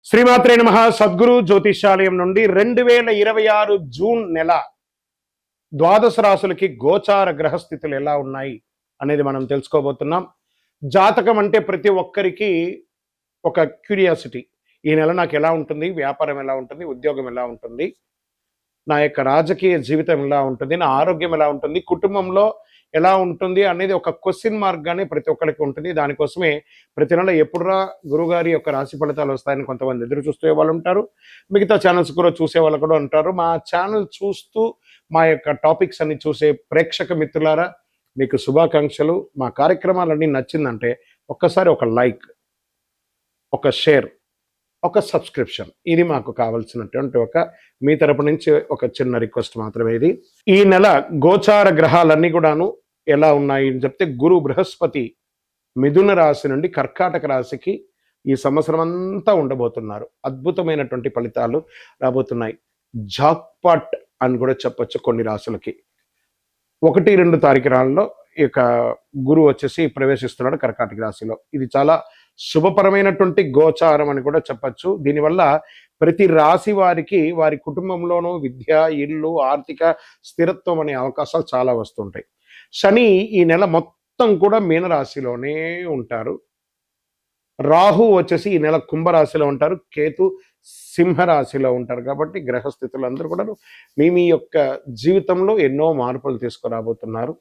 శ్రీమాత్రే నమః. సద్గురు జ్యోతిష్యాలయం నుండి 2026 జూన్ నెల ద్వాదశ రాశులకి గోచార గ్రహస్థితులు ఎలా ఉన్నాయి అనేది మనం తెలుసుకోబోతున్నాం. జాతకం అంటే ప్రతి ఒక్కరికి ఒక క్యూరియాసిటీ. ఈ నెల నాకు ఎలా ఉంటుంది, వ్యాపారం ఎలా ఉంటుంది, ఉద్యోగం ఎలా ఉంటుంది, నా యొక్క రాజకీయ జీవితం ఎలా ఉంటుంది, నా ఆరోగ్యం ఎలా ఉంటుంది, కుటుంబంలో ఎలా ఉంటుంది అనేది ఒక క్వశ్చన్ మార్క్ గానే ప్రతి ఒక్కరికి ఉంటుంది. దానికోసమే ప్రతి నెల ఎప్పుడురా గురుగారి యొక్క రాశి ఫలితాలు వస్తాయని కొంతమంది ఎదురు చూసే వాళ్ళు ఉంటారు. మిగతా ఛానల్స్ కూడా చూసే వాళ్ళు కూడా ఉంటారు. మా ఛానల్ చూస్తూ మా యొక్క టాపిక్స్ అన్ని చూసే ప్రేక్షక మిత్రులారా, మీకు శుభాకాంక్షలు. మా కార్యక్రమాలన్నీ నచ్చిందంటే ఒక్కసారి ఒక లైక్, ఒక షేర్, ఒక సబ్స్క్రిప్షన్, ఇది మాకు కావాల్సినటువంటి మీ తరపు నుంచి ఒక చిన్న రిక్వెస్ట్ మాత్రమే ఇది. ఈ నెల గోచార గ్రహాలన్నీ కూడాను ఎలా ఉన్నాయి అని చెప్తే, గురు బృహస్పతి మిథున రాశి నుండి కర్కాటక రాశికి ఈ సంవత్సరం అంతా ఉండబోతున్నారు. అద్భుతమైనటువంటి ఫలితాలు రాబోతున్నాయి. జాక్పాట్ అని కూడా చెప్పొచ్చు కొన్ని రాశులకి. 1-2 తారీఖులలో ఈ యొక్క గురువు వచ్చేసి ప్రవేశిస్తున్నాడు కర్కాటక రాశిలో. ఇది చాలా శుభపరమైనటువంటి గోచారం అని కూడా చెప్పచ్చు. దీనివల్ల ప్రతి రాశి వారికి వారి కుటుంబంలోనూ విద్య, ఇల్లు, ఆర్థిక స్థిరత్వం అనే అవకాశాలు చాలా వస్తుంటాయి. శని ఈ నెల మొత్తం కూడా మీనరాశిలోనే ఉంటారు. రాహు వచ్చేసి ఈ నెల కుంభరాశిలో ఉంటారు. కేతు సింహరాశిలో ఉంటారు. కాబట్టి గ్రహస్థితులు అందరూ కూడా మీ యొక్క జీవితంలో ఎన్నో మార్పులు తీసుకురాబోతున్నారు.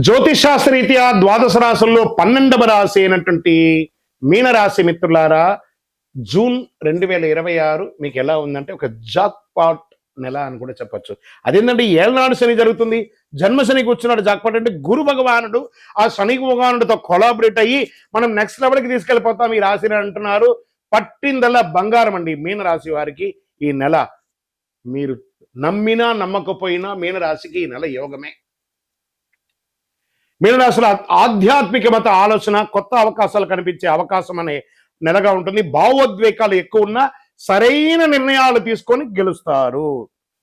జ్యోతిషాస్త్రరీత్యా ద్వాదశ రాశుల్లో 12వ రాశి అయినటువంటి మీనరాశి మిత్రులారా, జూన్ 2026 మీకు ఎలా ఉందంటే ఒక జాక్పాట్ నెల అని కూడా చెప్పచ్చు. అదేంటంటే ఏళ్ళనాడు శని జరుగుతుంది. జన్మ శనికి వచ్చినాడు జాక్పాట్ అంటే గురు భగవానుడు ఆ శని భగవానుడితో కొలాబరేట్ అయ్యి మనం నెక్స్ట్ లెవెల్కి తీసుకెళ్ళిపోతాం ఈ రాశిని అంటున్నారు. పట్టిందల్లా బంగారం అండి మీనరాశి వారికి. ఈ నెల మీరు నమ్మినా నమ్మకపోయినా మీనరాశికి ఈ నెల యోగమే. మీనరాశిలో ఆధ్యాత్మిక మత ఆలోచన, కొత్త అవకాశాలు కనిపించే అవకాశం అనే నెలగా ఉంటుంది. భావోద్వేగాలు ఎక్కువ ఉన్నా సరైన నిర్ణయాలు తీసుకొని గెలుస్తారు.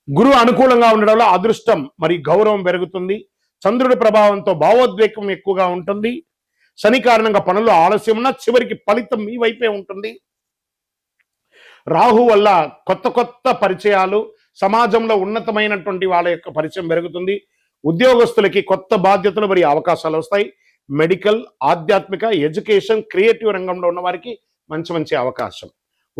గురువు అనుకూలంగా ఉండడంలో అదృష్టం మరియు గౌరవం పెరుగుతుంది. చంద్రుడి ప్రభావంతో భావోద్వేగం ఎక్కువగా ఉంటుంది. శని కారణంగా పనులు ఆలస్యం ఉన్నా చివరికి ఫలితం మీ వైపే ఉంటుంది. రాహు వల్ల కొత్త కొత్త పరిచయాలు, సమాజంలో ఉన్నతమైనటువంటి వాళ్ళ యొక్క పరిచయం పెరుగుతుంది. ఉద్యోగస్తులకి కొత్త బాధ్యతలు మరియు అవకాశాలు వస్తాయి. మెడికల్, ఆధ్యాత్మిక, ఎడ్యుకేషన్, క్రియేటివ్ రంగంలో ఉన్న వారికి మంచి మంచి అవకాశం.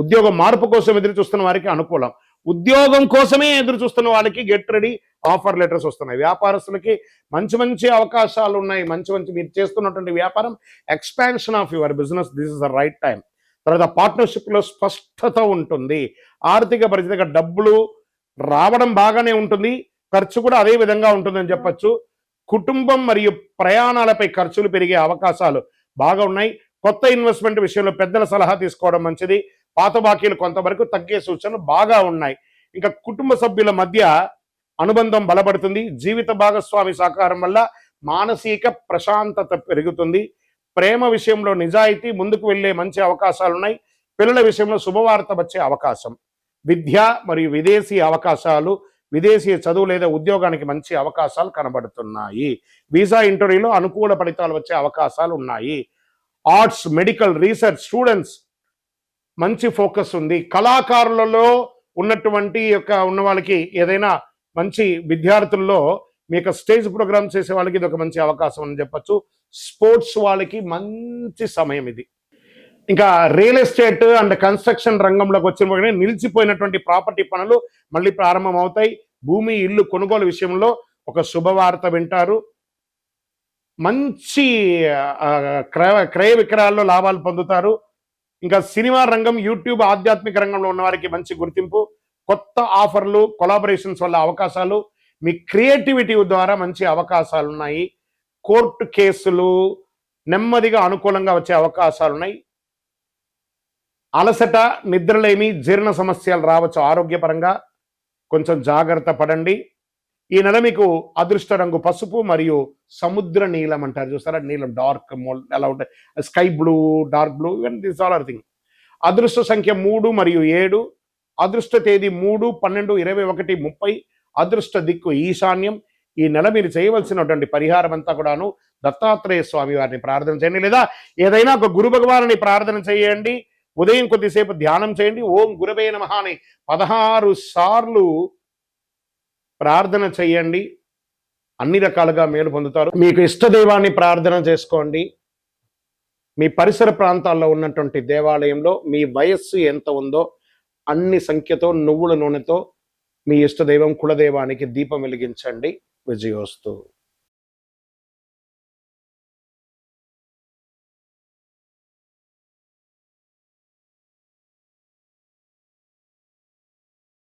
ఉద్యోగం మార్పు కోసం ఎదురు చూస్తున్న వారికి అనుకూలం. ఉద్యోగం కోసమే ఎదురు చూస్తున్న వాళ్ళకి గెట్ రెడీ ఆఫర్ లెటర్స్ వస్తున్నాయి. వ్యాపారస్తులకి మంచి మంచి అవకాశాలు ఉన్నాయి. మంచి మీరు చేస్తున్నటువంటి వ్యాపారం, expansion of your business, this is the right time. తర్వాత పార్ట్నర్షిప్లో స్పష్టత ఉంటుంది. ఆర్థిక పరిస్థితిగా డబ్బులు రావడం బాగానే ఉంటుంది, ఖర్చు కూడా అదే విధంగా ఉంటుందని చెప్పచ్చు. కుటుంబం మరియు ప్రయాణాలపై ఖర్చులు పెరిగే అవకాశాలు బాగా ఉన్నాయి. కొత్త ఇన్వెస్ట్మెంట్ విషయంలో పెద్దల సలహా తీసుకోవడం మంచిది. పాత బాకీలు కొంతవరకు తగ్గే సూచనలు బాగా ఉన్నాయి. ఇంకా కుటుంబ సభ్యుల మధ్య అనుబంధం బలపడుతుంది. జీవిత భాగస్వామి సహకారం వల్ల మానసిక ప్రశాంతత పెరుగుతుంది. ప్రేమ విషయంలో నిజాయితీ ముందుకు వెళ్ళే మంచి అవకాశాలు ఉన్నాయి. పిల్లల విషయంలో శుభవార్త వచ్చే అవకాశం. విద్య మరియు విదేశీ అవకాశాలు, విదేశీ చదువు లేదా ఉద్యోగానికి మంచి అవకాశాలు కనబడుతున్నాయి. వీసా ఇంటర్వ్యూలో అనుకూల ఫలితాలు వచ్చే అవకాశాలు ఉన్నాయి. ఆర్ట్స్, మెడికల్, రీసెర్చ్ స్టూడెంట్స్ మంచి ఫోకస్ ఉంది. కళాకారులలో ఉన్న వాళ్ళకి ఏదైనా మంచి విద్యార్థుల్లో మీకు స్టేజ్ ప్రోగ్రామ్ చేసే వాళ్ళకి ఇది ఒక మంచి అవకాశం అని చెప్పచ్చు. స్పోర్ట్స్ వాళ్ళకి మంచి సమయం ఇది. ఇంకా రియల్ ఎస్టేట్ అండ్ కన్స్ట్రక్షన్ రంగంలోకి వచ్చిన నిలిచిపోయినటువంటి ప్రాపర్టీ పనులు మళ్ళీ ప్రారంభం అవుతాయి. భూమి, ఇల్లు కొనుగోలు విషయంలో ఒక శుభవార్త వింటారు. మంచి క్రయ విక్రయాల్లో లాభాలు పొందుతారు. ఇంకా సినిమా రంగం, యూట్యూబ్, ఆధ్యాత్మిక రంగంలో ఉన్న వారికి మంచి గుర్తింపు. కొత్త ఆఫర్లు, కొలాబరేషన్స్ వల్ల అవకాశాలు. మీ క్రియేటివిటీ ద్వారా మంచి అవకాశాలు ఉన్నాయి. కోర్టు కేసులు నెమ్మదిగా అనుకూలంగా వచ్చే అవకాశాలు ఉన్నాయి. అలసట, నిద్రలేమి, జీర్ణ సమస్యలు రావచ్చు. ఆరోగ్యపరంగా కొంచెం జాగ్రత్త పడండి. ఈ నెల మీకు అదృష్ట రంగు పసుపు మరియు సముద్ర నీలం అంటారు చూస్తారా, నీలం డార్క్ ఎలా ఉంటాయి, స్కై బ్లూ, డార్క్ బ్లూ, ఇవన్నీ దిస్ ఆల్ ఆర్ థింగ్. అదృష్ట సంఖ్య 3 మరియు 7. అదృష్ట తేదీ 3, 12, 21, 30. అదృష్ట దిక్కు ఈశాన్యం. ఈ నెల మీరు చేయవలసినటువంటి పరిహారం అంతా కూడాను దత్తాత్రేయ స్వామి వారిని ప్రార్థన చేయండి, లేదా ఏదైనా ఒక గురు భగవానుని ప్రార్థన చేయండి. ఉదయం కొద్దిసేపు ధ్యానం చేయండి. ఓం గురవే నమః అని 16 సార్లు ప్రార్థన చేయండి. అన్ని రకాలుగా మేలు పొందుతారు. మీకు ఇష్టదైవాన్ని ప్రార్థన చేసుకోండి. మీ పరిసర ప్రాంతాల్లో ఉన్నటువంటి దేవాలయంలో మీ వయస్సు ఎంత ఉందో అన్ని సంఖ్యతో నువ్వుల నూనెతో మీ ఇష్టదైవం కులదైవానికి దీపం వెలిగించండి. విజయోస్తు.